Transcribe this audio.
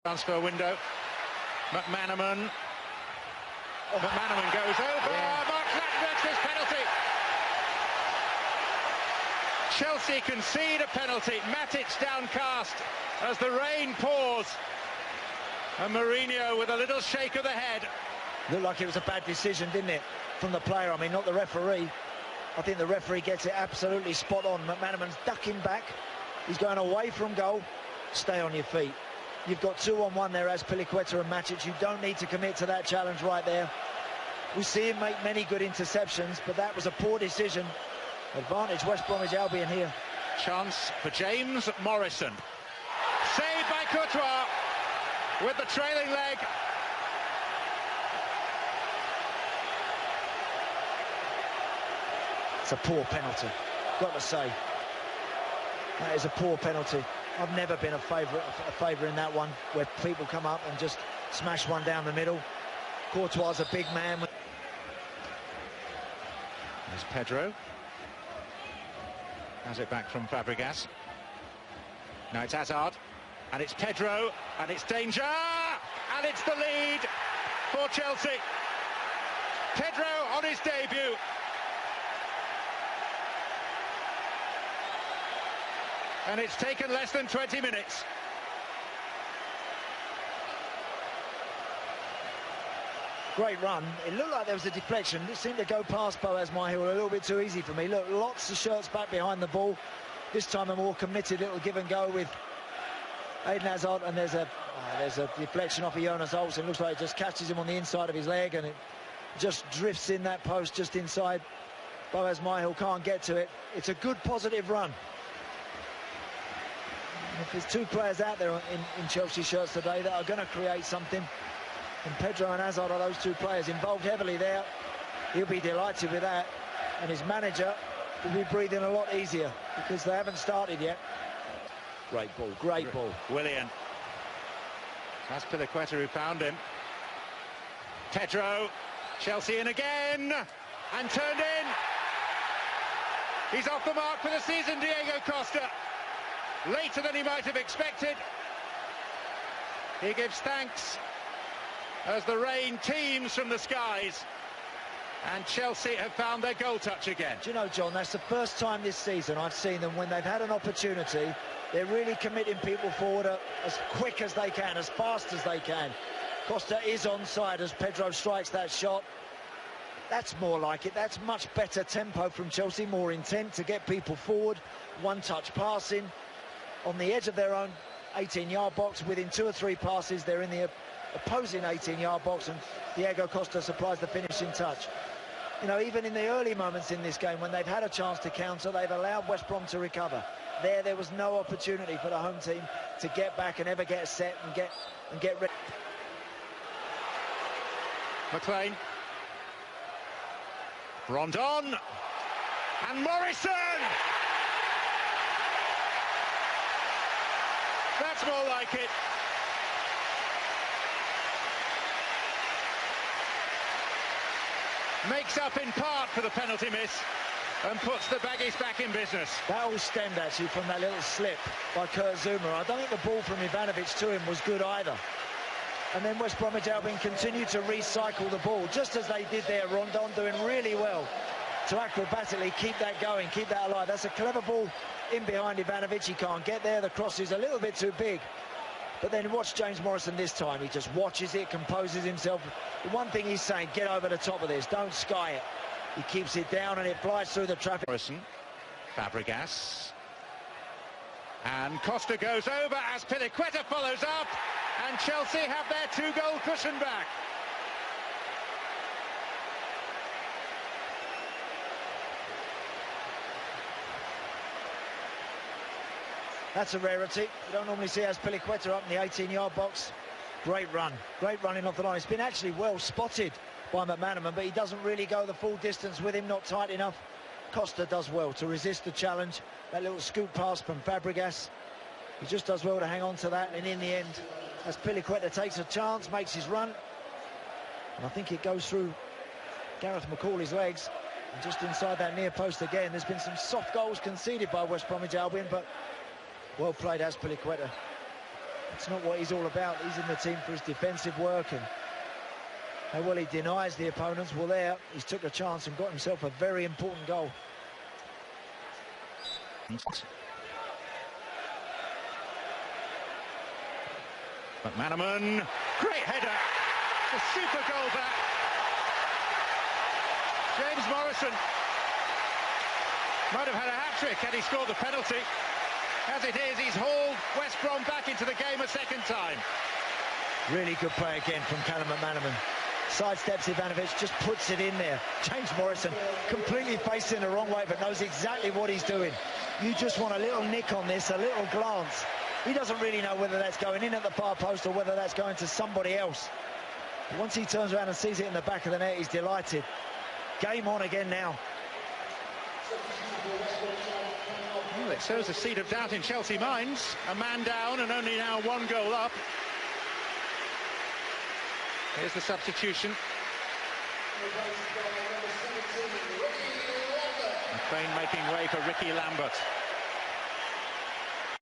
Transfer window. McManaman. McManaman goes over. Mark Lackford's his penalty. Chelsea concede a penalty. Matic downcast as the rain pours. And Mourinho with a little shake of the head. Looked like it was a bad decision, didn't it, from the player? I mean, not the referee. I think the referee gets it absolutely spot on. McManaman's ducking back. He's going away from goal. Stay on your feet. You've got 2-on-1 there as Piliqueta and Matic. You don't need to commit to that challenge right there. We see him make many good interceptions, but that was a poor decision. Advantage West Bromwich Albion here. Chance for James Morrison. Saved by Courtois with the trailing leg. It's a poor penalty, got to say. That is a poor penalty. I've never been a favourite in that one, where people come up and just smash one down the middle. Courtois is a big man. There's Pedro. Has it back from Fabregas. Now it's Hazard, and it's Pedro, and it's danger, and it's the lead for Chelsea. Pedro on his debut. And it's taken less than 20 minutes. Great run. It looked like there was a deflection. It seemed to go past Boaz Myhill a little bit too easy for me. Look, lots of shirts back behind the ball. This time a more committed little give and go with Eden Hazard, and there's a deflection off of Jonas Olsen. Looks like it just catches him on the inside of his leg, and it just drifts in that post just inside. Boaz Myhill can't get to it. It's a good positive run. If there's two players out there in Chelsea shirts today that are going to create something, and Pedro and Hazard are those two players involved heavily there, he'll be delighted with that, and his manager will be breathing a lot easier because they haven't started yet. Great ball, great ball. Willian. That's Piliqueta who found him. Pedro, Chelsea in again, and turned in. He's off the mark for the season, Diego Costa. Later than he might have expected. He gives thanks as the rain teems from the skies, and Chelsea have found their goal touch again. Do you know, John, that's the first time this season I've seen them, when they've had an opportunity, they're really committing people forward as quick as they can, as fast as they can. Costa is onside as Pedro strikes that shot. That's more like it. That's much better tempo from Chelsea, more intent to get people forward, one-touch passing. On the edge of their own 18-yard box, within 2 or 3 passes, they're in the opposing 18-yard box, and Diego Costa supplies the finishing touch. You know, even in the early moments in this game, when they've had a chance to counter, they've allowed West Brom to recover. There was no opportunity for the home team to get back and ever get set and get ready. McLean. Rondon. And Morrison! That's more like it. Makes up in part for the penalty miss and puts the Baggies back in business. That all stemmed actually from that little slip by Kurt Zuma. I don't think the ball from Ivanovic to him was good either. And then West Bromwich Albion continued to recycle the ball, just as they did there. Rondon doing really well to acrobatically keep that going, keep that alive. That's a clever ball in behind Ivanovic. He can't get there. The cross is a little bit too big. But then watch James Morrison this time. He just watches it, composes himself. The one thing he's saying, get over the top of this, don't sky it. He keeps it down and it flies through the traffic. Morrison, Fabregas. And Costa goes over as Piliqueta follows up. And Chelsea have their 2-goal cushion back. That's a rarity. You don't normally see Piliqueta up in the 18-yard box. Great running off the line. It's been actually well spotted by McManaman, but he doesn't really go the full distance with him, not tight enough. Costa does well to resist the challenge. That little scoop pass from Fabregas, he just does well to hang on to that, and in the end, as Piliqueta takes a chance, makes his run, and I think it goes through Gareth McCauley's legs, and just inside that near post again. There's been some soft goals conceded by West Bromwich Albion, but well played as Piliqueta. It's not what he's all about. He's in the team for his defensive work, and how well he denies the opponents. Well, there, he's took a chance and got himself a very important goal. McManaman, great header, a super goal back. James Morrison might have had a hat-trick had he scored the penalty. As it is, he's hauled West Brom back into the game a second time. Really good play again from Callum McManaman. Sidesteps Ivanovic, just puts it in there. James Morrison completely faced in the wrong way, but knows exactly what he's doing. You just want a little nick on this, a little glance. He doesn't really know whether that's going in at the far post or whether that's going to somebody else. But once he turns around and sees it in the back of the net, he's delighted. Game on again now. Well, it sows a seed of doubt in Chelsea minds. A man down and only now 1 goal up. Here's the substitution. McLean making way for Ricky Lambert.